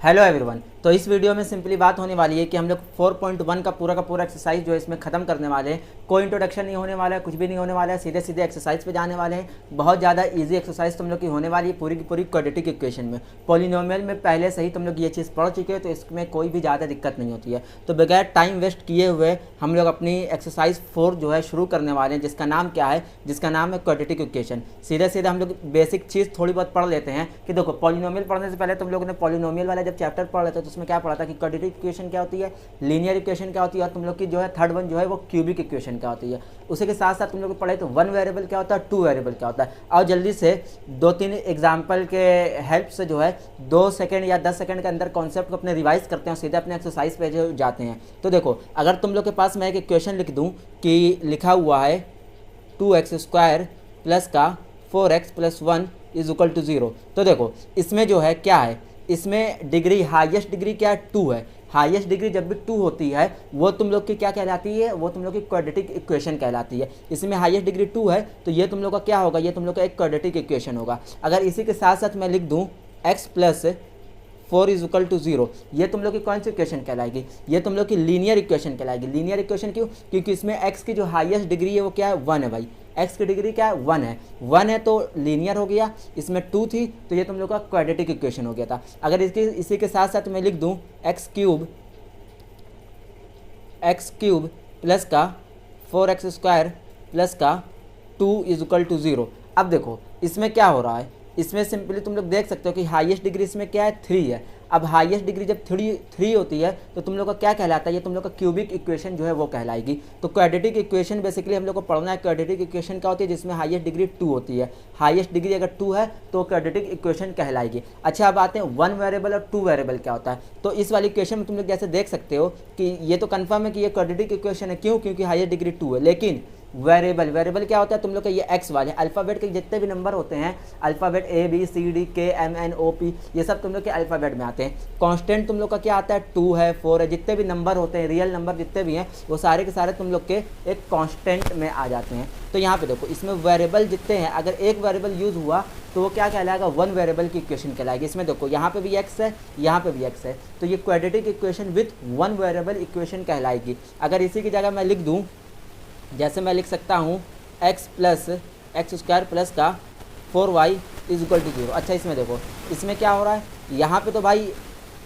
Hello everyone. तो इस video में सिंपली बात होने वाली है कि हम लोग 4.1 का पूरा एक्सरसाइज जो है इसमें ख़त्म करने वाले हैं। कोई इंट्रोडक्शन नहीं होने वाला है, कुछ भी नहीं होने वाला है, सीधे सीधे एक्सरसाइज पे जाने वाले हैं। बहुत ज़्यादा इजी एक्सरसाइज तुम लोग की होने वाली है पूरी की पूरी क्वाड्रेटिक इक्वेशन में। पॉलिनोमियल में पहले से ही तुम लोग ये चीज़ पढ़ चुके हो, तो इसमें कोई भी ज़्यादा दिक्कत नहीं होती है। तो बगैर टाइम वेस्ट किए हुए हम लोग अपनी एक्सरसाइज 4 जो है शुरू करने वाले हैं, जिसका नाम क्या है, जिसका नाम है क्वाड्रेटिक इक्वेशन। सीधे सीधे हम लोग बेसिक चीज़ थोड़ी बहुत पढ़ लेते हैं कि देखो, पॉलिनोमियल पढ़ने से पहले तुम लोगों ने पॉलिनोमियल वाला जब चैप्टर पढ़ लेते तो उसमें क्या पढ़ा था कि क्वाड्रेटिक इक्वेशन क्या होती है, लीनियर इक्वेशन क्या होती है, और तुम लोग की जो है थर्ड वन जो है वो क्यूबिक इक्वेशन क्या होती है। उसी के साथ साथ तुम लोग पढ़े तो वन वेरिएबल क्या होता है, टू वेरिएबल क्या होता है। और जल्दी से 2-3 एग्जाम्पल के हेल्प से जो है 2 सेकंड या 10 सेकंड के अंदर कॉन्सेप्ट को अपने रिवाइज करते हैं, सीधे अपने एक्सरसाइज पे जो जाते हैं। तो देखो, अगर तुम लोग के पास मैं एक इक्वेशन लिख दूँ कि लिखा हुआ है 2x² प्लस का 4x + 1 = 0, तो देखो इसमें जो है क्या है, इसमें डिग्री हाईएस्ट डिग्री क्या है, 2 है। हाईएस्ट डिग्री जब भी 2 होती है वो तुम लोग की क्या कहलाती है, वो तुम लोग की क्वाड्रेटिक इक्वेशन कहलाती है। इसमें हाईएस्ट डिग्री 2 है तो ये तुम लोग का क्या होगा, ये तुम लोग का एक क्वाड्रेटिक इक्वेशन होगा। अगर इसी के साथ साथ मैं लिख दूँ x + 4 = 0, ये तुम लोग की कौन सी इक्वेशन कहलाएगी, ये तुम लोग की लीनियर इक्वेशन कहलाएगी। लीनियर इक्वेशन क्यों, क्योंकि इसमें x की जो हाईएस्ट डिग्री है वो क्या है, 1 है भाई। x की डिग्री क्या है, 1 है तो लीनियर हो गया। इसमें 2 थी तो ये तुम लोग का क्वाड्रेटिक इक्वेशन हो गया था। अगर इसी के साथ साथ मैं लिख दूँ x³ प्लस का 4x² प्लस का 2 = 0। अब देखो इसमें क्या हो रहा है, इसमें सिंपली तुम लोग देख सकते हो कि हाईएस्ट डिग्री इसमें क्या है, 3 है। अब हाईएस्ट डिग्री जब 3 होती है तो तुम लोग का क्या कहलाता है, ये तुम लोग का क्यूबिक इक्वेशन जो है वो कहलाएगी। तो क्वाड्रेटिक इक्वेशन बेसिकली हम लोग को पढ़ना है। क्वाड्रेटिक इक्वेशन क्या होती है, जिसमें हाईएस्ट डिग्री 2 होती है। हाईएस्ट डिग्री अगर 2 है तो क्वाड्रेटिक इक्वेशन कहलाएगी। अच्छा, अब आते हैं 1 वेरिएबल और 2 वेरिएबल क्या होता है। तो इस वाली इक्वेशन में तुम लोग जैसे देख सकते हो कि ये तो कन्फर्म है कि ये क्वाड्रेटिक इक्वेशन है। क्यों, क्योंकि हाईएस्ट डिग्री 2 है। लेकिन वेरिएबल क्या होता है, तुम लोग का ये एक्स वाले अल्फ़ाबेट के जितने भी नंबर होते हैं, अल्फ़ाबेट ABCDKMNOP, ये सब तुम लोग के अल्फ़ाबेट में आते हैं। कांस्टेंट तुम लोग का क्या आता है, 2 है, 4 है, जितने भी नंबर होते हैं, रियल नंबर जितने भी हैं, वो सारे के सारे तुम लोग के एक कांस्टेंट में आ जाते हैं। तो यहाँ पे देखो, इसमें वेरिएबल जितने हैं, अगर एक वेरिएबल यूज़ हुआ तो वो क्या कहलाएगा, 1 वेरिएबल की इक्वेशन कहलाएगी। इसमें देखो यहाँ पे भी एक्स है, यहाँ पे भी एक्स है, तो ये quadratic equation with 1 variable equation कहलाएगी। अगर इसी की जगह मैं लिख दूँ, जैसे मैं लिख सकता हूँ x + x² प्लस का 4y = 0। अच्छा, इसमें देखो इसमें क्या हो रहा है, यहाँ पे तो भाई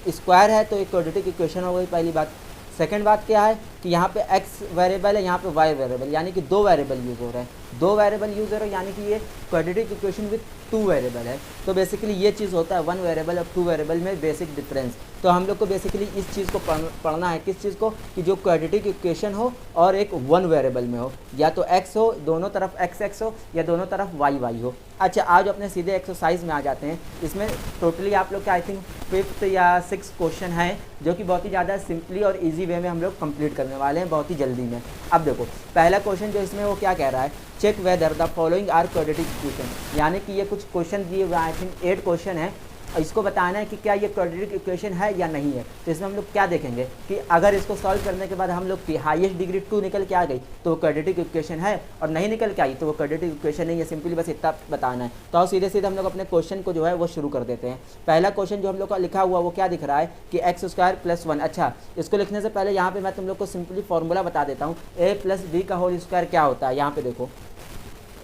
स्क्वायर है तो एक क्वाड्रेटिक इक्वेशन हो गई, पहली बात। सेकंड बात क्या है कि यहाँ पे x वेरिएबल है, यहाँ पे y वेरिएबल, यानी कि 2 वेरिएबल यूज़ हो रहे हैं। 2 वेरिएबल यूज़ हो रहे हैं यानी कि ये क्वाड्रेटिक इक्वेशन विथ 2 वेरिएबल है। तो बेसिकली ये चीज़ होता है 1 वेरिएबल और 2 वेरिएबल में बेसिक डिफरेंस। तो हम लोग को बेसिकली इस चीज़ को पढ़ना है, किस चीज़ को, कि जो क्वाड्रेटिक इक्वेशन हो और एक 1 वेरिएबल में हो, या तो x हो, दोनों तरफ x हो, या दोनों तरफ y हो। अच्छा, आज अपने सीधे एक्सरसाइज में आ जाते हैं। इसमें टोटली आप लोग के आई थिंक 5th या 6th क्वेश्चन है, जो कि बहुत ही ज़्यादा सिंपली और इजी वे में हम लोग कंप्लीट करने वाले हैं, बहुत ही जल्दी में। अब देखो पहला क्वेश्चन जो इसमें वो क्या कह रहा है, check whether the following are quadratic equation. यानी कि ये कुछ क्वेश्चन दिए हुए आई थिंक 8 क्वेश्चन है, इसको बताना है कि क्या ये क्वाड्रेटिक इक्वेशन है या नहीं है। तो इसमें हम लोग क्या देखेंगे कि अगर इसको सॉल्व करने के बाद हम लोग की हाईएस्ट डिग्री 2 निकल के आ गई तो वो क्वाड्रेटिक इक्वेशन है, और नहीं निकल के आई तो वो क्वाड्रेटिक इक्वेशन नहीं है। सिंपली बस इतना बताना है। तो सीधे सीधे हम लोग अपने क्वेश्चन को जो है वो शुरू कर देते हैं। पहला क्वेश्चन जो हम लोग का लिखा हुआ वो क्या दिख रहा है कि x² + 1। अच्छा, इसको लिखने से पहले यहाँ पर मैं तुम लोग को सिंपली फॉर्मूला बता देता हूँ। a + b का होल स्क्वायर क्या होता है। यहाँ पर देखो,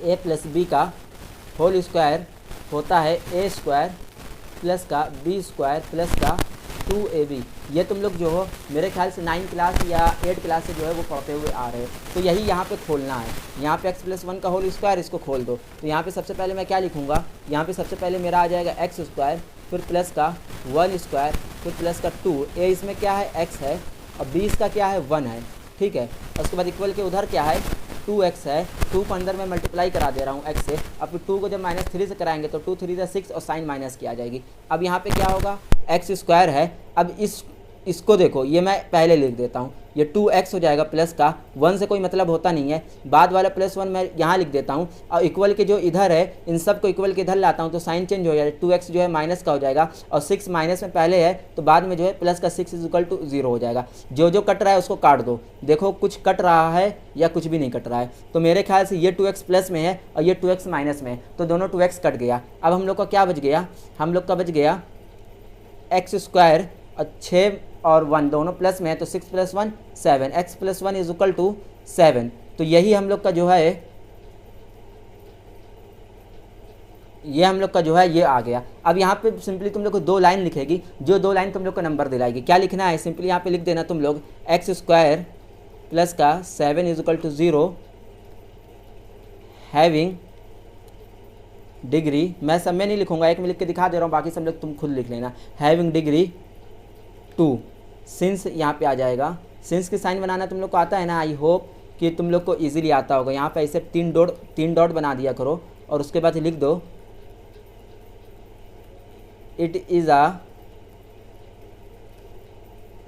a + b का होल स्क्वायर होता है a² प्लस का b² प्लस का 2ab। ये तुम लोग जो हो मेरे ख्याल से 9th क्लास या 8th क्लास से जो है वो पढ़ते हुए आ रहे हो। तो यही यहाँ पे खोलना है। यहाँ पे x + 1 का होल स्क्वायर, इसको खोल दो। तो यहाँ पे सबसे पहले मैं क्या लिखूँगा, यहाँ पे सबसे पहले मेरा आ जाएगा x², फिर प्लस का 1², फिर प्लस का 2। a इसमें क्या है, x है, और b इसका क्या है, 1 है, ठीक है। उसके बाद इक्वल के उधर क्या है, 2x है। 2 को अंदर मैं मल्टीप्लाई करा दे रहा हूँ x से। अब 2 को जब -3 से कराएंगे तो 2 3 6 और साइन माइनस की आ जाएगी। अब यहाँ पे क्या होगा, x² है। अब इसको देखो, ये मैं पहले लिख देता हूँ, ये 2x हो जाएगा प्लस का 1 से कोई मतलब होता नहीं है, बाद वाला +1 मैं यहाँ लिख देता हूँ, और इक्वल के जो इधर है इन सब को इक्वल के इधर लाता हूँ तो साइन चेंज हो जाएगा। 2x जो है माइनस का हो जाएगा, और 6 माइनस में पहले है तो बाद में जो है प्लस का 6 = 0 हो जाएगा। जो जो कट रहा है उसको काट दो। देखो कुछ कट रहा है या कुछ भी नहीं कट रहा है। तो मेरे ख्याल से ये 2x प्लस में है और ये 2x माइनस में है, तो दोनों 2x कट गया। अब हम लोग का क्या बच गया, हम लोग का बच गया एक्स स्क्वायर और 6 और 1 दोनों प्लस में है तो 6 + 1 7, x + 1 = 7। तो यही हम लोग का जो है ये हम लोग का जो है ये आ गया। अब यहाँ पे सिंपली तुम लोग को 2 लाइन लिखेगी, जो 2 लाइन तुम लोग को नंबर दिलाएगी। क्या लिखना है, सिंपली यहाँ पे लिख देना तुम लोग एक्स स्क्वायर प्लस का 7 = 0 हैविंग डिग्री, मैं सब में नहीं लिखूंगा, एक में लिख के दिखा दे रहा हूँ, बाकी सब लोग तुम खुद लिख लेना, हैविंग डिग्री 2। सिंस यहाँ पे आ जाएगा, सिंस की साइन बनाना तुम लोग को आता है ना, आई होप कि तुम लोग को इजीली आता होगा। यहाँ पे ऐसे 3 डॉट बना दिया करो और उसके बाद लिख दो it is a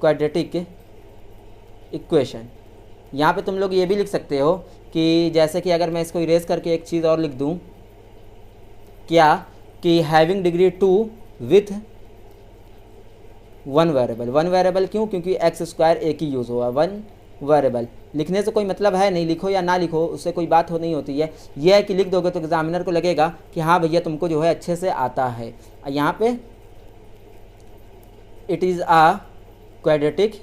quadratic equation. यहाँ पे तुम लोग ये भी लिख सकते हो कि जैसे कि अगर मैं इसको इरेज करके एक चीज़ और लिख दूँ, क्या कि having degree 2 with 1 variable. 1 variable क्यों, क्योंकि एक्स स्क्वायर एक ही यूज़ हुआ, 1 वेरिएबल। लिखने से कोई मतलब है नहीं, लिखो या ना लिखो उससे कोई बात हो नहीं होती है। यह है कि लिख दोगे तो एग्जामिनर को लगेगा कि हाँ भैया तुमको जो है अच्छे से आता है। यहाँ पे it is a quadratic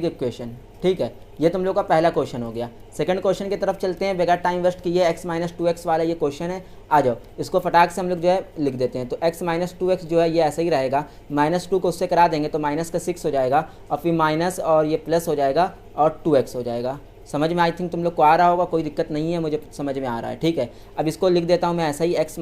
equation, ठीक है। ये तुम लोग का पहला क्वेश्चन हो गया। सेकंड क्वेश्चन की तरफ चलते हैं, बगैर टाइम वेस्ट किए। x - 2x वाला ये क्वेश्चन है, आ जाओ इसको फटाक से हम लोग जो है लिख देते हैं। तो x - 2x जो है ये ऐसे ही रहेगा, -2 को उससे करा देंगे तो माइनस का 6 हो जाएगा, और फिर माइनस और ये प्लस हो जाएगा और 2x हो जाएगा। समझ में आई थिंक तुम लोग को आ रहा होगा, कोई दिक्कत नहीं है, मुझे समझ में आ रहा है, ठीक है। अब इसको लिख देता हूँ मैं ऐसा ही, x -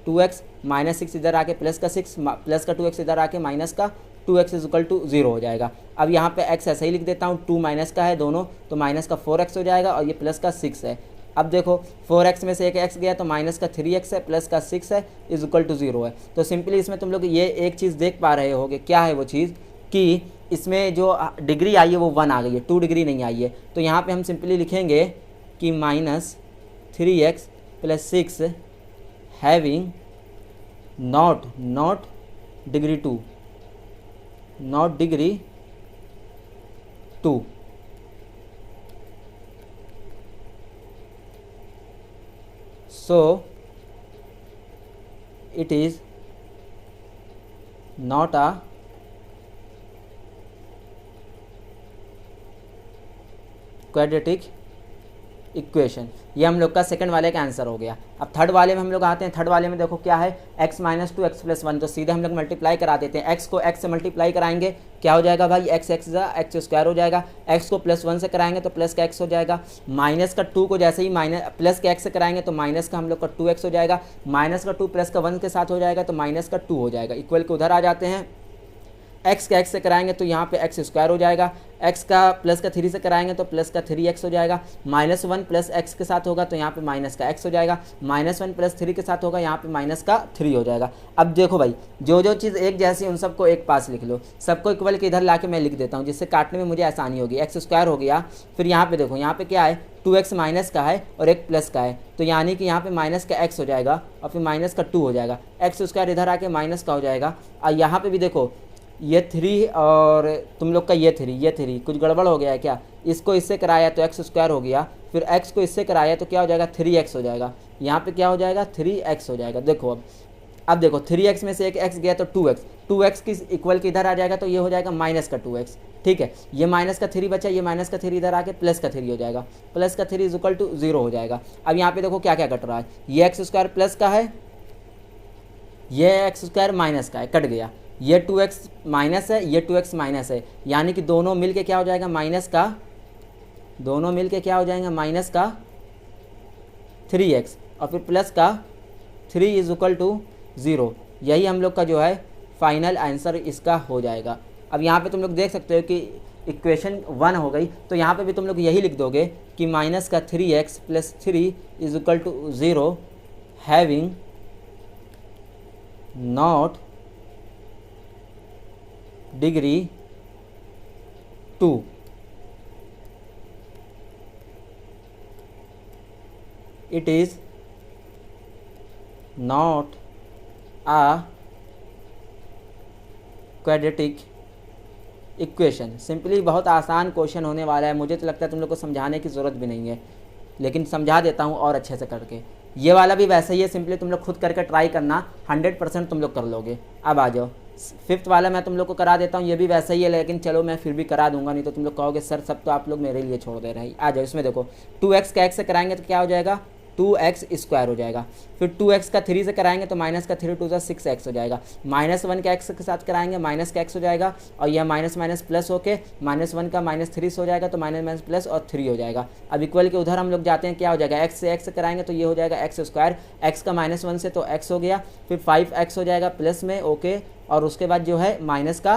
2x -6 इधर आके प्लस का 6 प्लस का 2x इधर आके माइनस का 2x = 0 हो जाएगा। अब यहाँ पे x ऐसा ही लिख देता हूँ, 2 माइनस का है दोनों तो माइनस का 4x हो जाएगा और ये प्लस का 6 है। अब देखो 4x में से एक x गया तो माइनस का 3x है, प्लस का 6 है = 0 है। तो सिंपली इसमें तुम लोग ये एक चीज़ देख पा रहे होगे, क्या है वो चीज़ कि इसमें जो डिग्री आई है वो 1 आ गई है, 2 डिग्री नहीं आई है। तो यहाँ पर हम सिंपली लिखेंगे कि -3x + 6 having not degree 2, not degree 2। So it is not a quadratic equation. ये हम लोग का सेकंड वाले का आंसर हो गया। अब थर्ड वाले में हम लोग आते हैं। थर्ड वाले में देखो क्या है, x - 2x + 1, तो सीधे हम लोग मल्टीप्लाई करा देते हैं। x को x से मल्टीप्लाई कराएंगे, क्या हो जाएगा भाई, x स्क्वायर हो जाएगा। x को +1 से कराएंगे तो प्लस का x हो जाएगा। माइनस का 2 को जैसे ही प्लस के x से कराएंगे तो माइनस का हम लोग का 2x हो जाएगा। माइनस का 2 प्लस का 1 के साथ हो जाएगा तो माइनस का 2 हो जाएगा। इक्वल के उधर आ जाते हैं, x का x से कराएंगे तो यहाँ पे x स्क्वायर हो जाएगा। x का प्लस का 3 से कराएंगे तो प्लस का 3x हो जाएगा। -1 प्लस x के साथ होगा तो यहाँ पे माइनस का x हो जाएगा। -1 + 3 के साथ होगा यहाँ पे माइनस का 3 हो जाएगा। अब देखो भाई, जो चीज़ एक जैसी उन सबको एक पास लिख लो, सबको इक्वल के इधर ला के मैं लिख देता हूँ, जिससे काटने में मुझे आसानी होगी। x स्क्वायर हो गया, फिर यहाँ पे देखो यहाँ पे क्या है, 2x माइनस का है और एक प्लस का है, तो यानी कि यहाँ पे माइनस का x हो जाएगा और फिर माइनस का 2 हो जाएगा। x स्क्वायर इधर आके माइनस का हो जाएगा। और यहाँ पे भी देखो ये 3 और तुम लोग का ये 3 कुछ गड़बड़ हो गया है क्या, इसको इससे कराया तो x स्क्वायर हो गया, फिर x को इससे कराया तो क्या हो जाएगा, 3x हो जाएगा। यहाँ पे क्या हो जाएगा, 3x हो जाएगा। देखो अब देखो 3x में से एक x गया तो 2x की इक्वल के इधर आ जाएगा तो ये हो जाएगा माइनस का 2x, ठीक है। ये माइनस का 3 बचा, ये माइनस का 3 इधर आके प्लस का 3 हो जाएगा, प्लस का 3 = 0 हो जाएगा। अब यहाँ पे देखो क्या क्या कट रहा है, ये x स्क्वायर प्लस का है, ये x स्क्वायर माइनस का है, कट गया। ये 2x माइनस है, ये 2x माइनस है, यानी कि दोनों मिल के क्या हो जाएगा, माइनस का, दोनों मिल के क्या हो जाएंगे, माइनस का 3x और फिर प्लस का 3 = 0। यही हम लोग का जो है फाइनल आंसर इसका हो जाएगा। अब यहाँ पे तुम लोग देख सकते हो कि इक्वेशन 1 हो गई, तो यहाँ पे भी तुम लोग यही लिख दोगे कि माइनस का 3x + 3 = 0 having not degree 2। It is not a quadratic equation. Simply बहुत आसान क्वेश्चन होने वाला है, मुझे तो लगता है तुम लोग को समझाने की ज़रूरत भी नहीं है, लेकिन समझा देता हूँ और अच्छे से करके। ये वाला भी वैसा ही है, सिंपली तुम लोग खुद करके ट्राई करना, 100% तुम लोग कर लोगे। अब आ जाओ फिफ्थ वाला, मैं तुम लोग को करा देता हूँ, ये भी वैसा ही है, लेकिन चलो मैं फिर भी करा दूंगा, नहीं तो तुम लोग कहोगे सर सब तो आप लोग मेरे लिए छोड़ दे रहे हैं। आ जाओ इसमें देखो 2x का x से कराएंगे तो क्या हो जाएगा 2x स्क्वायर हो जाएगा, फिर 2x का 3 से कराएंगे तो माइनस का 3 2 6x हो जाएगा, -1 का x के साथ कराएंगे माइनस का x हो जाएगा, और यह माइनस माइनस प्लस होके -1 का -3 हो जाएगा, तो माइनस माइनस प्लस और 3 हो जाएगा। अब इक्वल के उधर हम लोग जाते हैं, क्या हो जाएगा x से x कराएंगे तो ये हो जाएगा x स्क्वायर, x का -1 से तो x हो गया, फिर 5x हो जाएगा प्लस में, ओके, और उसके बाद जो है माइनस का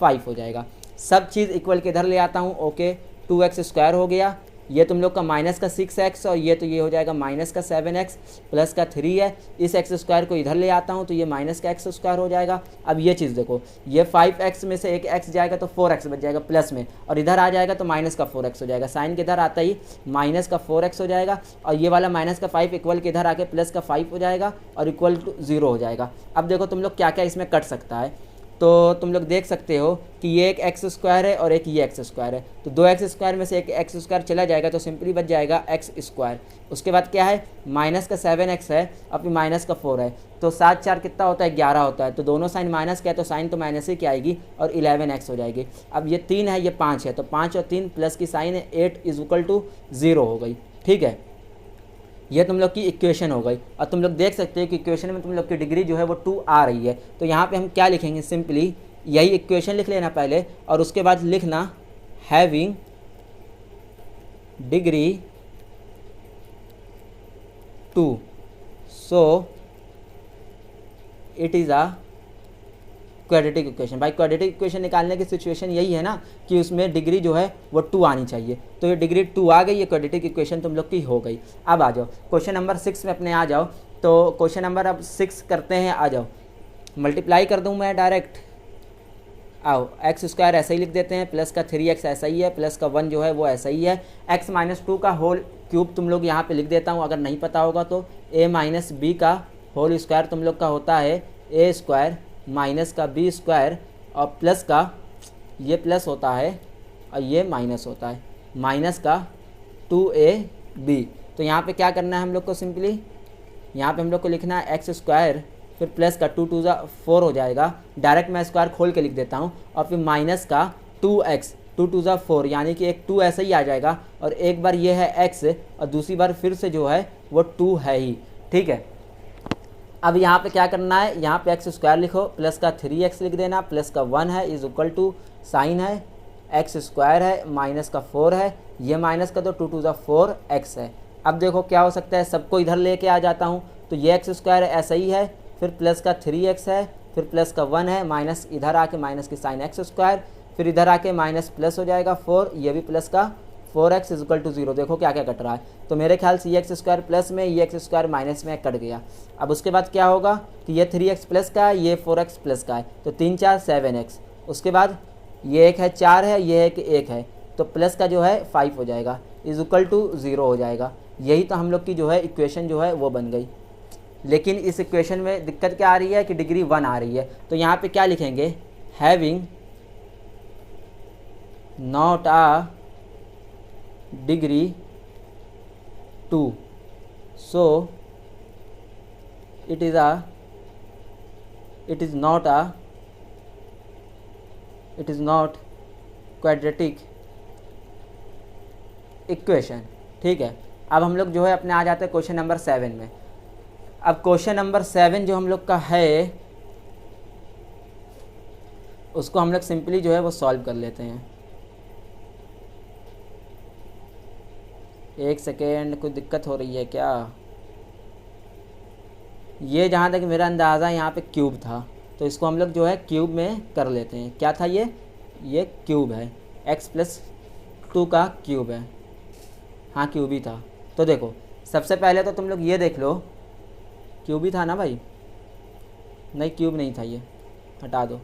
5 हो जाएगा। सब चीज़ इक्वल के इधर ले आता हूँ, ओके, 2x स्क्वायर हो गया, ये तुम लोग का माइनस का 6x, और ये हो जाएगा माइनस का 7x प्लस का 3 है, इस x स्क्वायर को इधर ले आता हूँ तो ये माइनस का x स्क्वायर हो जाएगा। अब ये चीज़ देखो, ये 5x में से एक x जाएगा तो 4x बच जाएगा प्लस में, और इधर आ जाएगा तो माइनस का 4x हो जाएगा, साइन के इधर आता ही माइनस का 4x हो जाएगा, और ये वाला माइनस का 5 इक्वल के इधर आके प्लस का 5 हो जाएगा, और इक्वल टू 0 हो जाएगा। अब देखो तुम लोग क्या क्या इसमें कट सकता है, तो तुम लोग देख सकते हो कि ये एक एक्स स्क्वायर है और एक ये एक्स स्क्वायर है, तो 2x स्क्वायर में से एक एक्स स्क्वायर चला जाएगा तो सिंपली बच जाएगा एक्स स्क्वायर। उसके बाद क्या है, माइनस का 7x है और फिर माइनस का 4 है, तो 7 4 कितना होता है 11 होता है, तो दोनों साइन माइनस क्या है तो साइन तो माइनस ही क्या आएगी, और 11x हो जाएगी। अब ये 3 है ये 5 है, तो 5 और 3 प्लस की साइन है 8 = 0 हो गई, ठीक है। ये तुम लोग की इक्वेशन हो गई, और तुम लोग देख सकते हो कि इक्वेशन में तुम लोग की डिग्री जो है वो 2 आ रही है, तो यहाँ पे हम क्या लिखेंगे, सिंपली यही इक्वेशन लिख लेना पहले, और उसके बाद लिखना having degree 2 so it is a quadratic equation. भाई क्वाड्रेटिक इक्वेशन निकालने की सिचुएशन यही है ना कि उसमें डिग्री जो है वो 2 आनी चाहिए, तो ये डिग्री 2 आ गई, ये क्वाड्रेटिक इक्वेशन तुम लोग की हो गई। अब आ जाओ क्वेश्चन नंबर 6 में अपने आ जाओ, तो क्वेश्चन नंबर अब 6 करते हैं, आ जाओ मल्टीप्लाई कर दूं मैं डायरेक्ट, आओ एक्स स्क्वायर ऐसा ही लिख देते हैं, प्लस का 3x ऐसा ही है, प्लस का 1 जो है वो ऐसा ही है, x - 2 का होल क्यूब तुम लोग यहाँ पे लिख देता हूँ, अगर नहीं पता होगा तो a - b का होल स्क्वायर तुम लोग का होता है a स्क्वायर माइनस का b स्क्वायर, और प्लस का ये प्लस होता है और ये माइनस होता है, माइनस का 2ab। तो यहाँ पे क्या करना है हम लोग को, सिंपली यहाँ पे हम लोग को लिखना है एक्स स्क्वायर, फिर प्लस का 2 2 4 हो जाएगा, डायरेक्ट मैं स्क्वायर खोल के लिख देता हूँ, और फिर माइनस का 2x 2 2 4, यानी कि एक 2 ऐसा ही आ जाएगा, और एक बार ये है x और दूसरी बार फिर से जो है वो 2 है ही, ठीक है। अब यहाँ पे क्या करना है, यहाँ पे एक्स स्क्वायर लिखो, प्लस का 3x लिख देना, प्लस का 1 है = साइन है एक्स स्क्वायर है, माइनस का 4 है, ये माइनस का तो 2 2 4x है। अब देखो क्या हो सकता है, सबको इधर लेके आ जाता हूँ, तो ये एक्स स्क्वायर ऐसा ही है, फिर प्लस का 3x है, फिर प्लस का 1 है, माइनस इधर आके माइनस की साइन एक्स स्क्वायर, फिर इधर आके माइनस प्लस हो जाएगा 4, ये भी प्लस का 4x = 0। देखो क्या क्या कट रहा है, तो मेरे ख्याल से ये एक्स स्क्वायर प्लस में, ये एक्स स्क्वायर माइनस में कट गया। अब उसके बाद क्या होगा कि ये 3x प्लस का है, ये 4x प्लस का है, तो 3 4 7x, उसके बाद ये एक है 4 है, ये एक 1 है, तो प्लस का जो है 5 हो जाएगा = 0 हो जाएगा। यही तो हम लोग की जो है इक्वेशन जो है वो बन गई। लेकिन इस इक्वेशन में दिक्कत क्या आ रही है कि डिग्री 1 आ रही है, तो यहाँ पे क्या लिखेंगे, having not a degree 2 so it is not quadratic equation, ठीक है। अब हम लोग जो है अपने आ जाते हैं क्वेश्चन नंबर 7 में। अब क्वेश्चन नंबर 7 जो हम लोग का है उसको हम लोग सिंपली जो है वो सॉल्व कर लेते हैं। एक सेकेंड, कुछ दिक्कत हो रही है क्या? ये जहाँ तक मेरा अंदाज़ा यहाँ पे क्यूब था, तो इसको हम लोग जो है क्यूब में कर लेते हैं। क्या था ये क्यूब है, x+2 का क्यूब है, हाँ क्यूब ही था। तो देखो सबसे पहले तो तुम लोग ये देख लो, क्यूब ही था ना भाई, नहीं क्यूब नहीं था, ये हटा दो।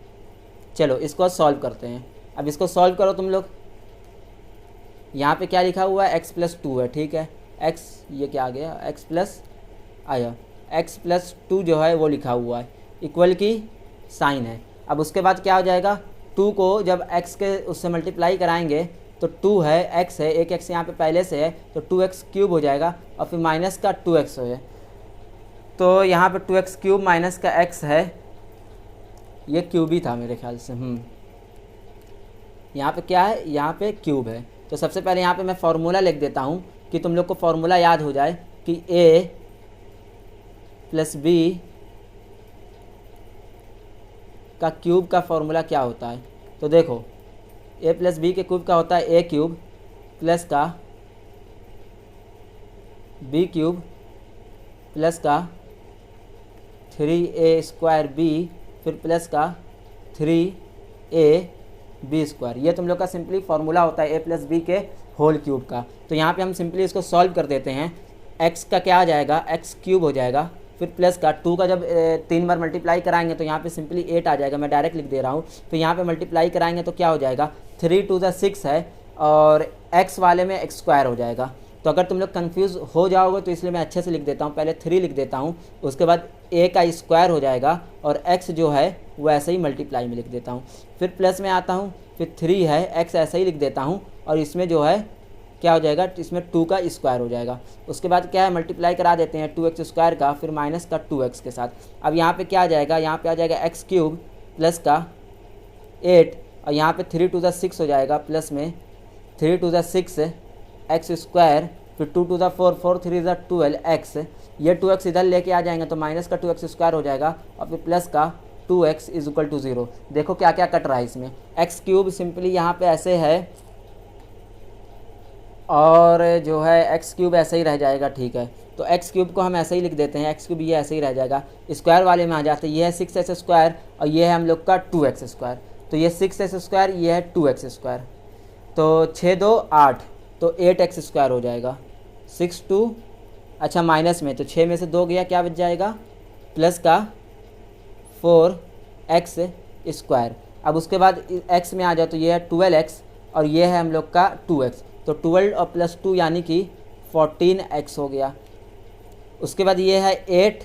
चलो इसको सॉल्व करते हैं। अब इसको सॉल्व करो तुम लोग, यहाँ पे क्या लिखा हुआ है x+2 है, ठीक है। x ये क्या आ गया, x+2 जो है वो लिखा हुआ है, इक्वल की साइन है। अब उसके बाद क्या हो जाएगा, 2 को जब x के उससे मल्टीप्लाई कराएंगे तो 2 है, x है, एक x यहाँ पे पहले से है, तो 2x³ हो जाएगा, और फिर माइनस का 2x है, तो यहाँ पे 2x क्यूब माइनस का x है, ये क्यूब ही था मेरे ख्याल से। यहाँ पे क्या है, यहाँ पे क्यूब है। तो सबसे पहले यहाँ पे मैं फॉर्मूला लिख देता हूँ कि तुम लोग को फॉर्मूला याद हो जाए कि a प्लस बी का क्यूब का फॉर्मूला क्या होता है। तो देखो a प्लस बी के क्यूब का होता है a क्यूब प्लस का b क्यूब प्लस का 3a स्क्वायर b फिर प्लस का 3a बी स्क्वायर। ये तुम लोग का सिंपली फार्मूला होता है a प्लस बी के होल क्यूब का। तो यहाँ पे हम सिंपली इसको सॉल्व कर देते हैं। x का क्या आ जाएगा, x क्यूब हो जाएगा, फिर प्लस का 2 का जब 3 बार मल्टीप्लाई कराएंगे तो यहाँ पे सिंपली 8 आ जाएगा, मैं डायरेक्ट लिख दे रहा हूँ। तो यहाँ पे मल्टीप्लाई कराएंगे तो क्या हो जाएगा, 3 टू द 6 है और x वाले में x स्क्वायर हो जाएगा। तो अगर तुम लोग कंफ्यूज हो जाओगे तो इसलिए मैं अच्छे से लिख देता हूँ, पहले 3 लिख देता हूँ, उसके बाद a का स्क्वायर हो जाएगा और x जो है वो ऐसे ही मल्टीप्लाई में लिख देता हूँ। फिर प्लस में आता हूँ, फिर 3 है, x ऐसे ही लिख देता हूँ और इसमें जो है क्या हो जाएगा, इसमें 2 का स्क्वायर हो जाएगा। उसके बाद क्या है, मल्टीप्लाई करा देते हैं 2x स्क्वायर का, फिर माइनस का 2x के साथ। अब यहाँ पे क्या आ जाएगा, यहाँ पे आ जाएगा x क्यूब प्लस का 8 और यहाँ पे 3 टू द 6 हो जाएगा, प्लस में 3 टू द 6 x स्क्वायर, फिर 2 टू द 4, 4 3 द 12 x, ये 2x इधर लेके आ जाएंगे तो माइनस का 2x स्क्वायर हो जाएगा और फिर प्लस का 2x इज इक्वल टू 0। देखो क्या क्या कट रहा है इसमें, x क्यूब सिंपली यहाँ पे ऐसे है और जो है x क्यूब ऐसे ही रह जाएगा, ठीक है। तो x क्यूब को हम ऐसे ही लिख देते हैं, x क्यूब ये ऐसे ही रह जाएगा, स्क्वायर वाले में आ जाते हैं, ये है 6x स्क्वायर और ये है हम लोग का 2x स्क्वायर। तो ये 6x स्क्वायर, ये है 2x स्क्वायर, तो 6 2 8, तो 8x स्क्वायर हो जाएगा। 6 2, अच्छा माइनस में, तो 6 में से 2 गया, क्या बच जाएगा, प्लस का 4x स्क्वायर। अब उसके बाद x में आ जाओ तो ये है 12x और ये है हम लोग का 2x, तो 12 और प्लस 2 यानी कि 14x हो गया। उसके बाद ये है 8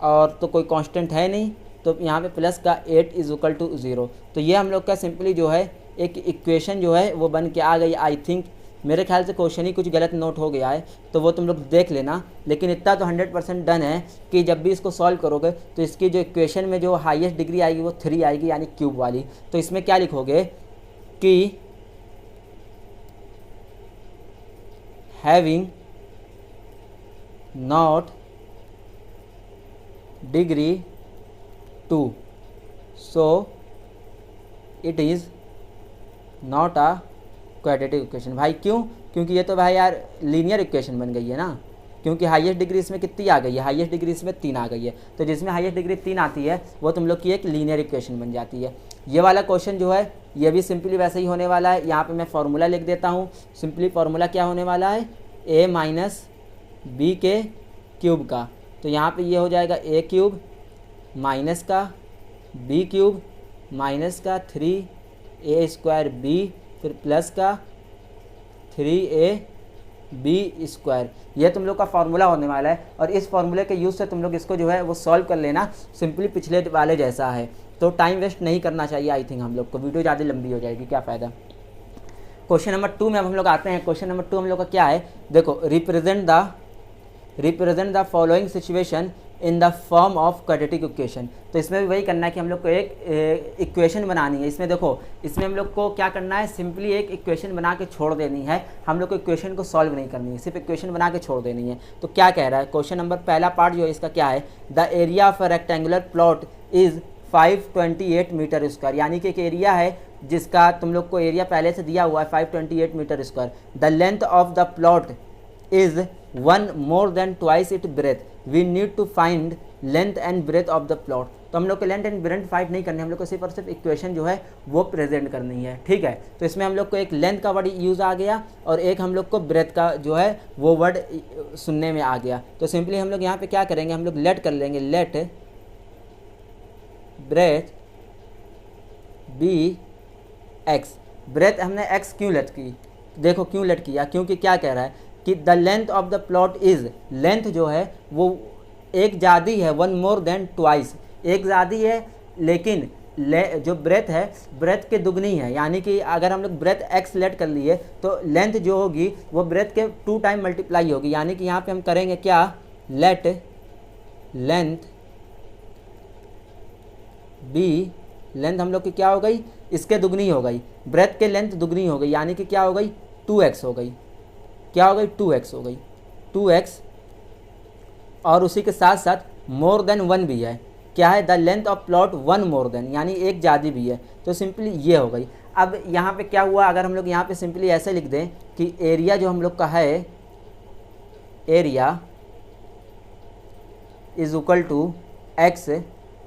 और तो कोई कांस्टेंट है नहीं, तो यहाँ पे प्लस का 8 इज इक्वल टू 0। तो ये हम लोग का सिंपली जो है एक इक्वेशन जो है वो बन के आ गई। आई थिंक मेरे ख्याल से क्वेश्चन ही कुछ गलत नोट हो गया है, तो वो तुम लोग देख लेना, लेकिन इतना तो 100% डन है कि जब भी इसको सॉल्व करोगे तो इसकी जो इक्वेशन में जो हाईएस्ट डिग्री आएगी वो 3 आएगी, यानी क्यूब वाली। तो इसमें क्या लिखोगे कि having not degree 2 so it is not a quadratic equation. भाई क्यों, क्योंकि ये तो भाई यार लीनियर इक्वेशन बन गई है ना, क्योंकि हाईएस्ट डिग्री इसमें कितनी आ गई है, हाईएस्ट डिग्री इसमें 3 आ गई है। तो जिसमें हाईएस्ट डिग्री 3 आती है वो तुम लोग की एक लीनियर इक्वेशन बन जाती है। ये वाला क्वेश्चन जो है ये भी सिंपली वैसे ही होने वाला है। यहाँ पे मैं फार्मूला लिख देता हूँ, सिंपली फार्मूला क्या होने वाला है, a माइनस बी के क्यूब का। तो यहाँ पे ये हो जाएगा a क्यूब माइनस का b क्यूब माइनस का 3a स्क्वायर b फिर प्लस का 3a बी स्क्वायर। ये तुम लोग का फार्मूला होने वाला है और इस फार्मूले के यूज़ से तुम लोग इसको जो है वो सॉल्व कर लेना, सिंपली पिछले वाले जैसा है। तो टाइम वेस्ट नहीं करना चाहिए आई थिंक हम लोग को, वीडियो ज़्यादा लंबी हो जाएगी, क्या फ़ायदा। क्वेश्चन नंबर 2 में अब हम लोग आते हैं। क्वेश्चन नंबर 2 हम लोग का क्या है, देखो, represent the following situation in the form of quadratic equation. तो इसमें भी वही करना है कि हम लोग को एक इक्वेशन बनानी है। इसमें देखो, इसमें हम लोग को क्या करना है, सिंपली एक इक्वेशन बना के छोड़ देनी है। हम लोग को इक्वेशन को सॉल्व नहीं करनी है, सिर्फ इक्वेशन बना के छोड़ देनी है। तो क्या कह रहा है क्वेश्चन नंबर, पहला पार्ट जो है इसका क्या है, the area of a rectangular plot is 528 metre square, यानी कि एक एरिया है जिसका तुम लोग को एरिया पहले से दिया हुआ है 528 metre square. The length of the plot is 1 more than twice it breadth, we need to find length and breadth of the plot. तो हम लोग को लेंथ एंड ब्रेथ फाइंड नहीं करनी, हम लोग को सिर्फ और सिर्फ इक्वेशन जो है वो प्रेजेंट करनी है, ठीक है। तो इसमें हम लोग को एक लेंथ का वर्ड यूज़ आ गया और एक हम लोग को ब्रेथ का जो है वो वर्ड सुनने में आ गया। तो सिंपली हम लोग यहाँ पे क्या करेंगे, हम लोग लेट कर लेंगे, let breadth be x. Breadth हमने एक्स क्यों लेट की, देखो क्यों लेट किया, क्योंकि क्या कह रहा है कि the length of the plot is, length जो है वो एक ज़्यादा है, 1 मोर देन ट्वाइस, एक ज़्यादा है, लेकिन जो ब्रेथ है ब्रेथ के दुगनी है, यानी कि अगर हम लोग ब्रेथ एक्स लेट कर लिए तो लेंथ जो होगी वो ब्रेथ के 2 टाइम मल्टीप्लाई होगी। यानी कि यहाँ पे हम करेंगे क्या, लेट लेंथ बी, लेंथ हम लोग की क्या हो गई, इसके दुगनी हो गई, ब्रेथ के लेंथ दुगनी हो गई, यानी कि क्या हो गई 2x हो गई, क्या हो गई 2x हो गई, 2x। और उसी के साथ साथ मोर देन 1 भी है, क्या है the length of plot 1 more then, यानी एक ज़्यादा भी है, तो सिंपली ये हो गई। अब यहाँ पे क्या हुआ, अगर हम लोग यहाँ पे सिंपली ऐसे लिख दें कि एरिया जो हम लोग का है, area is equal to x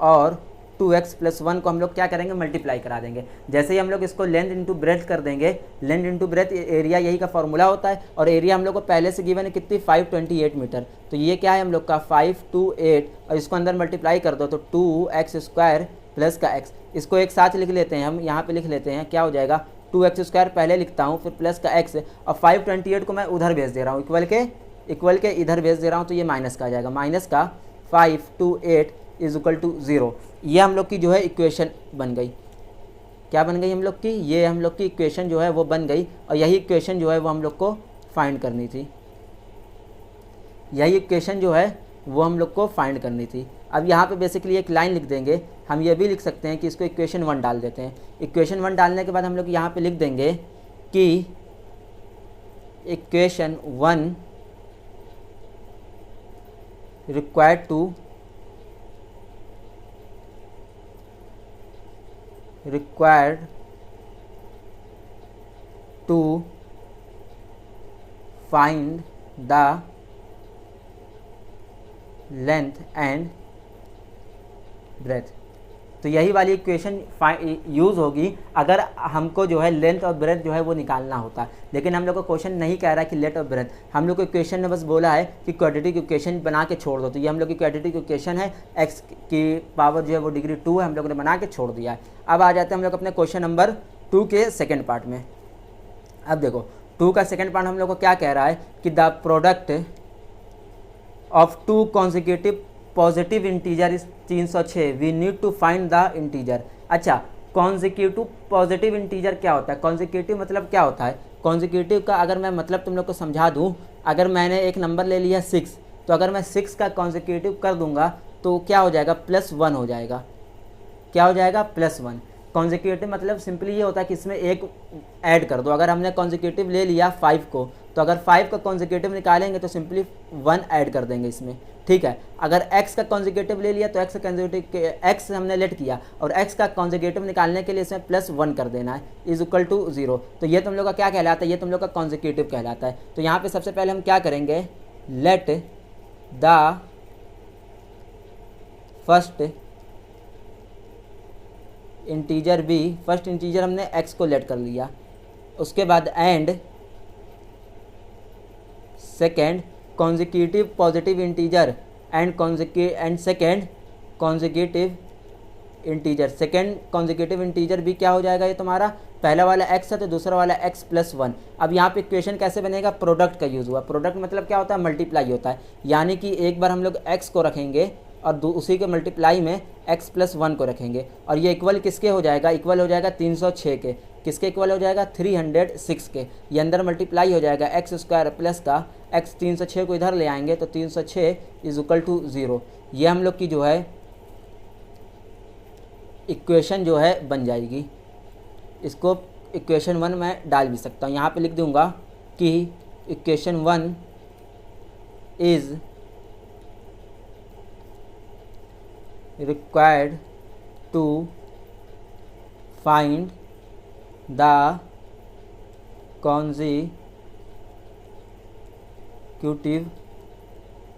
और 2x प्लस 1 को हम लोग क्या करेंगे, मल्टीप्लाई करा देंगे। जैसे ही हम लोग इसको लेंथ इंटू ब्रेथ कर देंगे, लेंथ इंटू ब्रेथ एरिया यही का फॉर्मूला होता है, और एरिया हम लोग को पहले से गिवन है कितनी 528 मीटर, तो ये क्या है हम लोग का 528, और इसको अंदर मल्टीप्लाई कर दो तो 2x² प्लस का x, इसको एक साथ लिख लेते हैं हम, यहाँ पे लिख लेते हैं, क्या हो जाएगा 2x² पहले लिखता हूँ, फिर प्लस का x, और 528 को मैं उधर भेज दे रहा हूँ, इक्वल के इधर भेज दे रहा हूँ, तो ये माइनस का आ जाएगा, माइनस का 528 इज इक्वल टू 0। ये हम लोग की जो है इक्वेशन बन गई, क्या बन गई हम लोग की, ये हम लोग की इक्वेशन जो है वो बन गई, और यही इक्वेशन जो है वो हम लोग को फाइंड करनी थी, यही इक्वेशन जो है वो हम लोग को फाइंड करनी थी। अब यहाँ पे बेसिकली एक लाइन लिख देंगे, हम ये भी लिख सकते हैं कि इसको इक्वेशन 1 डाल देते हैं। इक्वेशन 1 डालने के बाद हम लोग यहाँ पे लिख देंगे कि equation 1 required to find the length and breadth। तो यही वाली इक्वेशन यूज़ होगी अगर हमको जो है लेंथ और ब्रेथ जो है वो निकालना होता, लेकिन हम लोग को क्वेश्चन नहीं कह रहा है कि लेंथ और ब्रेथ, हम लोग को इक्वेशन ने बस बोला है कि क्वाड्रेटिक इक्वेशन बना के छोड़ दो। तो ये हम लोग की क्वाड्रेटिक इक्वेशन है, x की पावर जो है वो डिग्री 2 है, हम लोगों ने बना के छोड़ दिया है। अब आ जाते हैं हम लोग अपने क्वेश्चन नंबर 2 के सेकेंड पार्ट में। अब देखो 2 का सेकेंड पार्ट हम लोग को क्या कह रहा है कि the product of 2 consecutive positive integer is 306, we need to find the integer. अच्छा, कॉन्जिक्यूटिव पॉजिटिव इंटीजर क्या होता है, कॉन्जिक्यूटिव मतलब क्या होता है, कॉन्जिक्यूटिव का अगर मैं मतलब तुम लोग को समझा दूं, अगर मैंने एक नंबर ले लिया 6, तो अगर मैं 6 का कॉन्जिक्यूटिव कर दूंगा तो क्या हो जाएगा +1 हो जाएगा, क्या हो जाएगा +1। कॉन्जिक्यूटिव मतलब सिंपली ये होता है कि इसमें एक ऐड कर दो। अगर हमने कॉन्जिक्यूटिव ले लिया 5 को, तो अगर 5 का कॉन्जिक्यूटिव निकालेंगे तो सिंपली 1 ऐड कर देंगे इसमें, ठीक है। अगर x का कॉन्जिक्यूटिव ले लिया तो x का कॉन्जिक्यूटिव x हमने लेट किया, और x का कॉन्जिक्यूटिव निकालने के लिए इसमें +1 कर देना है, इज इक्वल टू 0। तो ये तुम लोग का क्या कहलाता है, ये तुम लोग का कॉन्जिक्यूटिव कहलाता है। तो यहाँ पे सबसे पहले हम क्या करेंगे, let the first integer be, first integer हमने x को लेट कर लिया, उसके बाद and second consecutive positive integer and second consecutive integer, second consecutive integer भी क्या हो जाएगा, ये तुम्हारा पहला वाला x है तो दूसरा वाला x +1। अब यहाँ पे इक्वेशन कैसे बनेगा, प्रोडक्ट का यूज़ हुआ। प्रोडक्ट मतलब क्या होता है, मल्टीप्लाई होता है, यानी कि एक बार हम लोग x को रखेंगे और उसी के मल्टीप्लाई में x +1 को रखेंगे, और ये इक्वल किसके हो जाएगा, इक्वल हो जाएगा 306 के, किसके इक्वल हो जाएगा 306 के। ये अंदर मल्टीप्लाई हो जाएगा x² प्लस का x, 306 को इधर ले आएंगे तो 306 इज इक्वल टू 0। ये हम लोग की जो है इक्वेशन जो है बन जाएगी। इसको इक्वेशन 1 मैं डाल भी सकता हूँ, यहाँ पे लिख दूँगा कि equation 1 is required to find the consecutive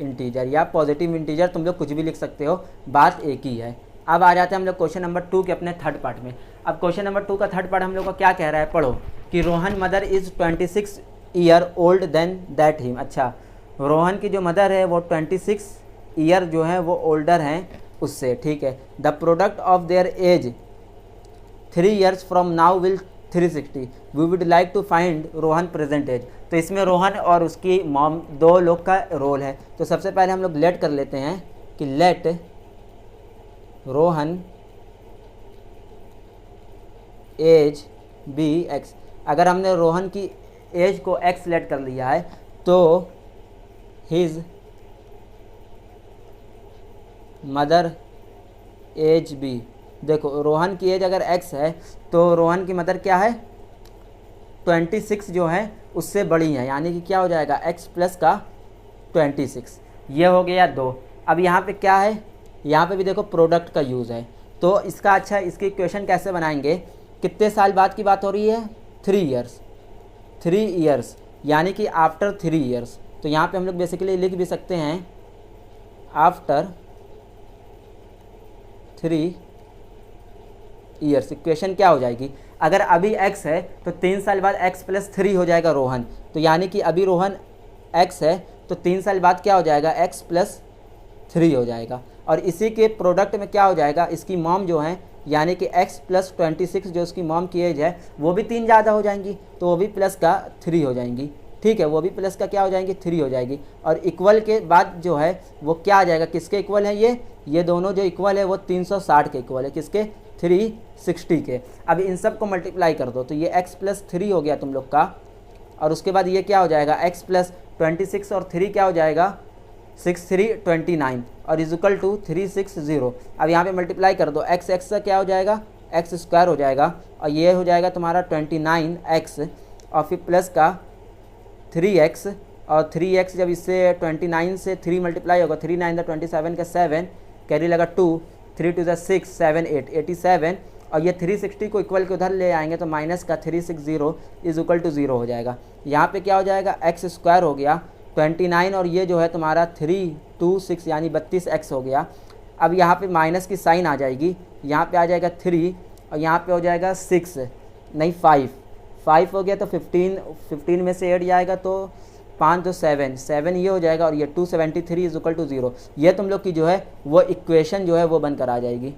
integer या पॉजिटिव इंटीजर, तुम लोग कुछ भी लिख सकते हो, बात एक ही है। अब आ जाते हैं हम लोग क्वेश्चन नंबर 2 के अपने थर्ड पार्ट में। अब क्वेश्चन नंबर 2 का थर्ड पार्ट हम लोग को क्या कह रहा है, पढ़ो कि Rohan mother is 26 year old then that him. अच्छा, रोहन की जो मदर है वो 26 ईयर जो है वो ओल्डर हैं उससे, ठीक है। The product of their age 3 years from now will 360, we would like to find Rohan present age. तो इसमें रोहन और उसकी मॉम दो लोग का रोल है। तो सबसे पहले हम लोग लेट कर लेते हैं कि let Rohan age be x. अगर हमने रोहन की एज को एक्स लेट कर लिया है तो हिज मदर एज बी। देखो रोहन की एज अगर x है तो रोहन की मदर क्या है 26 जो है उससे बड़ी है, यानी कि क्या हो जाएगा x प्लस का 26। ये हो गया 2। अब यहाँ पे क्या है, यहाँ पे भी देखो प्रोडक्ट का यूज़ है, तो इसका अच्छा इसकी इक्वेशन कैसे बनाएंगे, कितने साल बाद की बात हो रही है 3 ईयर्स, 3 ईयर्स यानी कि आफ्टर 3 ईयर्स। तो यहाँ पे हम लोग बेसिकली लिख भी सकते हैं आफ्टर 3 ईयर्स। इक्वेशन क्या हो जाएगी, अगर अभी x है तो 3 साल बाद x प्लस 3 हो जाएगा रोहन, तो यानी कि अभी रोहन x है तो 3 साल बाद क्या हो जाएगा x प्लस 3 हो जाएगा। और इसी के प्रोडक्ट में क्या हो जाएगा, इसकी मॉम जो है यानी कि x प्लस 26 जो उसकी मॉम की एज है वो भी 3 ज़्यादा हो जाएंगी, तो वो भी प्लस का 3 हो जाएंगी। ठीक है, वो भी प्लस का क्या हो जाएंगी 3 हो जाएगी। और इक्वल के बाद जो है वो क्या आ जाएगा, किसके इक्वल है ये दोनों जो इक्वल है वो 360 के इक्वल है, किसके 360 के। अब इन सब को मल्टीप्लाई कर दो तो ये x प्लस 3 हो गया तुम लोग का, और उसके बाद ये क्या हो जाएगा x प्लस 26 और 3 क्या हो जाएगा 6 3 29 और इजुकल टू 360। अब यहाँ पे मल्टीप्लाई कर दो, x से क्या हो जाएगा x स्क्वायर हो जाएगा, और ये हो जाएगा तुम्हारा 29x और फिर प्लस का 3x, और 3x जब इससे 29 से 3 मल्टीप्लाई होगा 3 9 27 का 7 कैरी लगा 2 3 2 6 7 8 87, और ये 360 को इक्वल के उधर ले आएंगे तो माइनस का 360 इज इक्वल टू 0 हो जाएगा। यहाँ पे क्या हो जाएगा x स्क्वायर हो गया 29 और ये जो है तुम्हारा 326 यानी 32x हो गया। अब यहाँ पे माइनस की साइन आ जाएगी, यहाँ पे आ जाएगा 3 और यहाँ पे हो जाएगा 6 नहीं 5 हो गया, तो 15 में से 8 जाएगा तो 5 तो 7 ये हो जाएगा, और ये 273 इज इक्वल टू 0। ये तुम लोग की जो है वो इक्वेशन जो है वो बनकर आ जाएगी,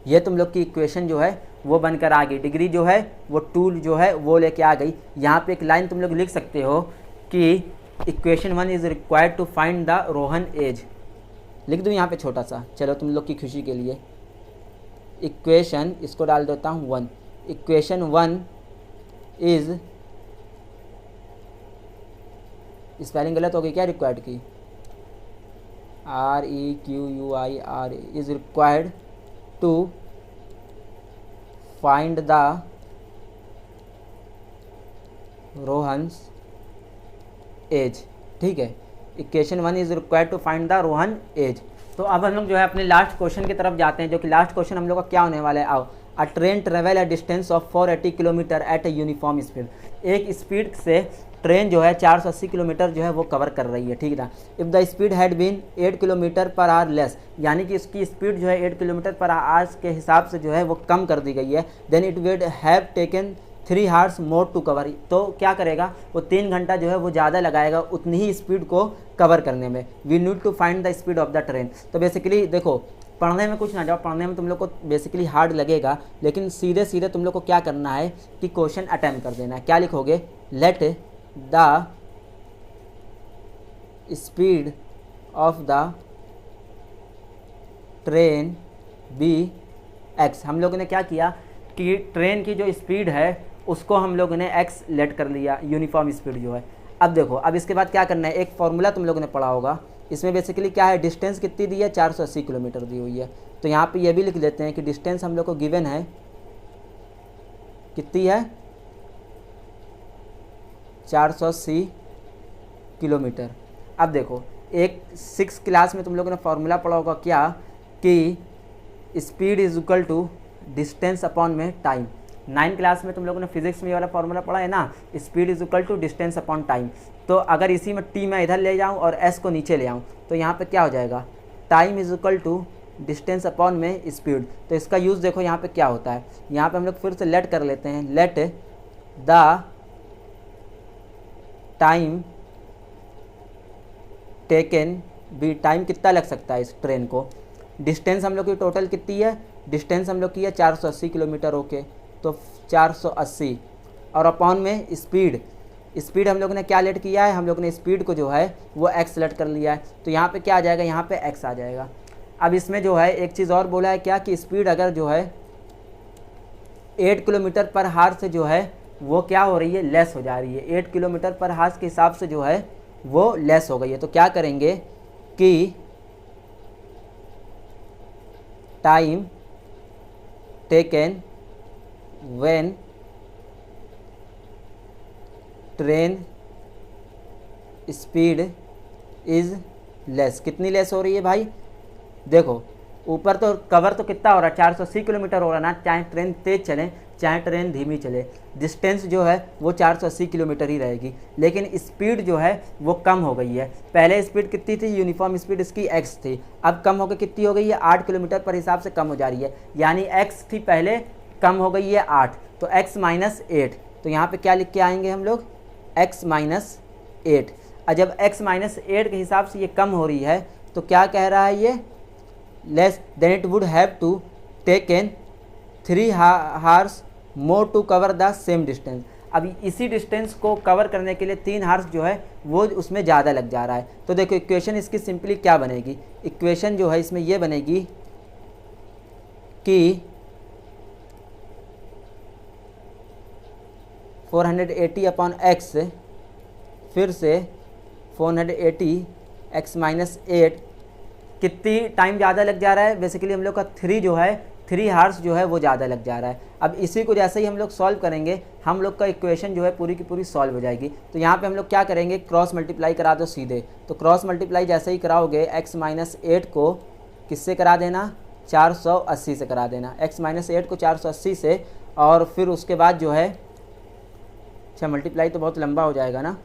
ये तुम लोग की इक्वेशन जो है वो बनकर आ गई। डिग्री जो है वो 2 जो है वो लेके आ गई। यहाँ पे एक लाइन तुम लोग लिख सकते हो कि equation 1 is required to find the Rohan age. लिख दूँ यहाँ पे छोटा सा, चलो तुम लोग की खुशी के लिए इक्वेशन इसको डाल देता हूँ 1। इक्वेशन 1 इज़, स्पेलिंग गलत हो गई क्या रिक्वायर्ड की, REQUIR is required to find the Rohan's age. ठीक है, equation 1 is required to find the Rohan age. तो अब हम लोग जो है अपने लास्ट क्वेश्चन की तरफ जाते हैं, जो कि लास्ट क्वेश्चन हम लोग का क्या होने वाला है। आओ, a train travel a distance of 480 kilometre at a uniform speed. एक स्पीड से ट्रेन जो है 480 किलोमीटर जो है वो कवर कर रही है, ठीक है ना। If the speed had been 8 kilometre per hour less, यानी कि इसकी स्पीड जो है 8 किलोमीटर पर आवर के हिसाब से जो है वो कम कर दी गई है, then it would have taken 3 hours more to cover. तो क्या करेगा वो 3 घंटा जो है वो ज़्यादा लगाएगा उतनी ही स्पीड को कवर करने में। We need to find the speed of the train. तो बेसिकली देखो, पढ़ने में कुछ ना जाओ, पढ़ने में तुम लोग को बेसिकली हार्ड लगेगा, लेकिन सीधे सीधे तुम लोग को क्या करना है कि क्वेश्चन अटेम्प्ट कर देना है। क्या लिखोगे, let the speed of the train be x. हम लोगों ने क्या किया कि ट्रेन की जो स्पीड है उसको हम लोगों ने एक्स लेट कर लिया, यूनिफॉर्म स्पीड जो है। अब देखो, अब इसके बाद क्या करना है, एक फॉर्मूला तुम लोगों ने पढ़ा होगा, इसमें बेसिकली क्या है, डिस्टेंस कितनी दी है 480 किलोमीटर दी हुई है। तो यहाँ पे ये भी लिख देते हैं कि डिस्टेंस हम लोग को गिवन है, कितनी है 480 किलोमीटर। अब देखो, एक 6 क्लास में तुम लोगों ने फॉर्मूला पढ़ा होगा क्या, कि speed is equal to distance upon में टाइम। 9 क्लास में तुम लोगों ने फिजिक्स में ये वाला फॉर्मूला पढ़ा है ना, speed is equal to distance upon time. तो अगर इसी में टी मैं इधर ले जाऊं और एस को नीचे ले आऊं तो यहाँ पे क्या हो जाएगा, time is equal to distance upon में स्पीड। तो इसका यूज़ देखो यहाँ पे क्या होता है, यहाँ पे हम लोग फिर से लेट कर लेते हैं, let the time taken be. Time कितना लग सकता है इस ट्रेन को, डिस्टेंस हम लोग की टोटल कितनी है, डिस्टेंस हम लोग की है 480 किलोमीटर, ओके। तो 480 और अपॉन में स्पीड, स्पीड हम लोग ने क्या लेट किया है, हम लोग ने स्पीड को जो है वो एक्स लेट कर लिया है। तो यहाँ पे क्या आ जाएगा, यहाँ पे एक्स आ जाएगा। अब इसमें जो है एक चीज़ और बोला है क्या, कि स्पीड अगर जो है 8 किलोमीटर पर हार से जो है वो क्या हो रही है, लेस हो जा रही है। 8 किलोमीटर पर हार के हिसाब से जो है वो लेस हो गई है। तो क्या करेंगे कि time taken when train speed is less. कितनी लेस हो रही है भाई? देखो ऊपर तो कवर तो कितना हो रहा है, 480 किलोमीटर हो रहा है ना, चाहे ट्रेन तेज़ चले चाहे ट्रेन धीमी चले, डिस्टेंस जो है वो 480 किलोमीटर ही रहेगी, लेकिन स्पीड जो है वो कम हो गई है। पहले स्पीड कितनी थी? यूनिफॉर्म स्पीड इसकी x थी, अब कम होकर कितनी हो गई है? 8 किलोमीटर पर हिसाब से कम हो जा रही है, यानी x थी पहले, कम हो गई है 8, तो x माइनस 8। तो यहाँ पे क्या लिख के आएंगे हम लोग? x minus 8। और जब x माइनस 8 के हिसाब से ये कम हो रही है तो क्या कह रहा है ये? Less than it would have to taken 3 hours more to cover the same distance. अब इसी डिस्टेंस को कवर करने के लिए 3 हार्स जो है वो उसमें ज़्यादा लग जा रहा है। तो देखो इक्वेशन इसकी सिंपली क्या बनेगी? इक्वेशन जो है इसमें ये बनेगी कि 480 अपॉन x, फिर से 480 x माइनस 8, कितनी टाइम ज़्यादा लग जा रहा है? बेसिकली हम लोग का 3 जो है 3 हार्स जो है वो ज़्यादा लग जा रहा है। अब इसी को जैसे ही हम लोग सॉल्व करेंगे हम लोग का इक्वेशन जो है पूरी की पूरी सॉल्व हो जाएगी। तो यहाँ पे हम लोग क्या करेंगे? क्रॉस मल्टीप्लाई करा दो सीधे। तो क्रॉस मल्टीप्लाई जैसे ही कराओगे x माइनस 8 को किससे करा देना? 480 से करा देना, x माइनस 8 को 480 से, और फिर उसके बाद जो है, अच्छा मल्टीप्लाई तो बहुत लंबा हो जाएगा ना,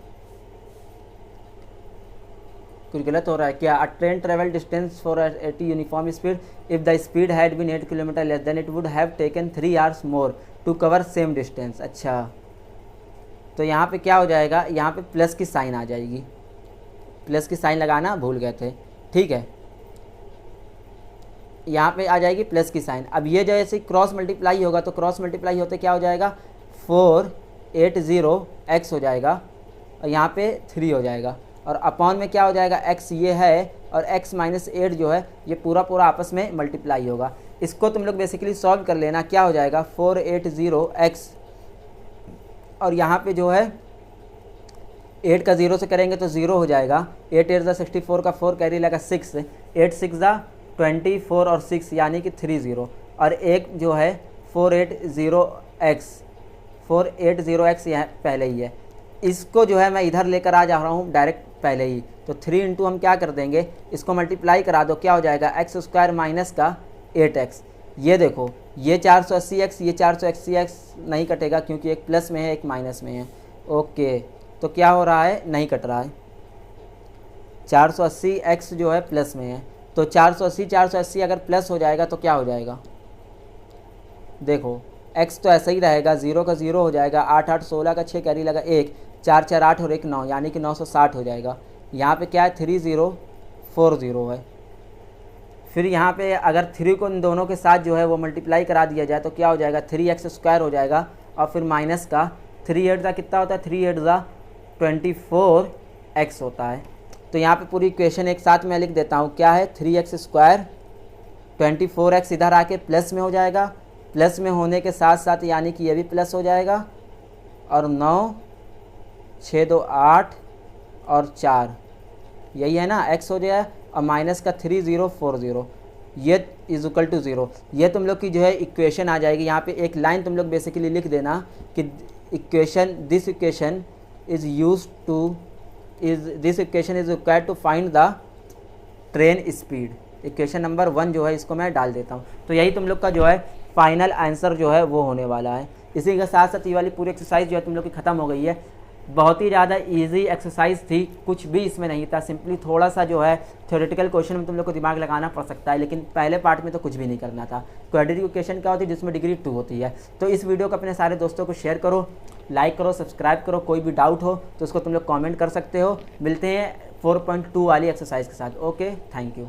कुछ गलत हो रहा है क्या? A train travel distance for 80 uniform speed if the speed had been 8 kilometre less than it would have taken 3 hours more to cover same distance. अच्छा तो यहाँ पे क्या हो जाएगा? यहाँ पे प्लस की साइन आ जाएगी, प्लस की साइन लगाना भूल गए थे, ठीक है, यहाँ पे आ जाएगी प्लस की साइन। अब ये जैसे क्रॉस मल्टीप्लाई होगा तो क्रॉस मल्टीप्लाई होते क्या हो जाएगा? 480x हो जाएगा और यहाँ पे 3 हो जाएगा, और अपॉन में क्या हो जाएगा? x ये है और x माइनस 8 जो है ये पूरा पूरा आपस में मल्टीप्लाई होगा। इसको तुम लोग बेसिकली सॉल्व कर लेना, क्या हो जाएगा? 480x, और यहाँ पे जो है 8 का 0 से करेंगे तो 0 हो जाएगा, 8 8 64 का 4 कैरी लगा 6, 8 6 24 और 6 यानी कि 30, और एक जो है 480x यहाँ पहले ही है, इसको जो है मैं इधर लेकर आ जा रहा हूँ डायरेक्ट पहले ही। तो 3 इंटू हम क्या कर देंगे? इसको मल्टीप्लाई करा दो, क्या हो जाएगा? एक्स स्क्वायर माइनस का 8x। ये देखो ये 480x, ये 480x नहीं कटेगा क्योंकि एक प्लस में है एक माइनस में है। ओके तो क्या हो रहा है? नहीं कट रहा है, 480x जो है प्लस में है, तो 480 अगर प्लस हो जाएगा तो क्या हो जाएगा? देखो x तो ऐसा ही रहेगा, 0 का 0 हो जाएगा, 8 8 16 का 6 कैरी लगा 1, 4 4 8 और 1 9 यानी कि 960 हो जाएगा। यहाँ पे क्या है? 3040 है। फिर यहाँ पे अगर 3 को इन दोनों के साथ जो है वो मल्टीप्लाई करा दिया जाए तो क्या हो जाएगा? 3x स्क्वायर हो जाएगा, और फिर माइनस का 3 8 कितना होता है? 3 8 24x होता है। तो यहाँ पे पूरी इक्वेशन एक साथ मैं लिख देता हूँ, क्या है? 3x स्क्वायर 24x इधर आके प्लस में हो जाएगा, प्लस में होने के साथ साथ यानी कि ये भी प्लस हो जाएगा, और 9 6 2 8 और 4 यही है ना, x हो जाए, और माइनस का 3040 ये इज इक्वल टू 0। ये तुम लोग की जो है इक्वेशन आ जाएगी। यहाँ पे एक लाइन तुम लोग बेसिकली लिख देना कि this equation is required to find the train speed. Equation number 1 जो है इसको मैं डाल देता हूँ। तो यही तुम लोग का जो है फाइनल आंसर जो है वो होने वाला है। इसी के साथ साथ ये वाली पूरी एक्सरसाइज जो है तुम लोग की ख़त्म हो गई है। बहुत ही ज़्यादा इजी एक्सरसाइज थी, कुछ भी इसमें नहीं था, सिंपली थोड़ा सा जो है थ्योरेटिकल क्वेश्चन में तुम लोग को दिमाग लगाना पड़ सकता है, लेकिन पहले पार्ट में तो कुछ भी नहीं करना था। क्वाड्रेटिक इक्वेशन क्या होती है? जिसमें डिग्री 2 होती है। तो इस वीडियो को अपने सारे दोस्तों को शेयर करो, लाइक करो, सब्सक्राइब करो। कोई भी डाउट हो तो उसको तुम लोग कॉमेंट कर सकते हो। मिलते हैं 4.2 वाली एक्सरसाइज के साथ। Okay, thank you.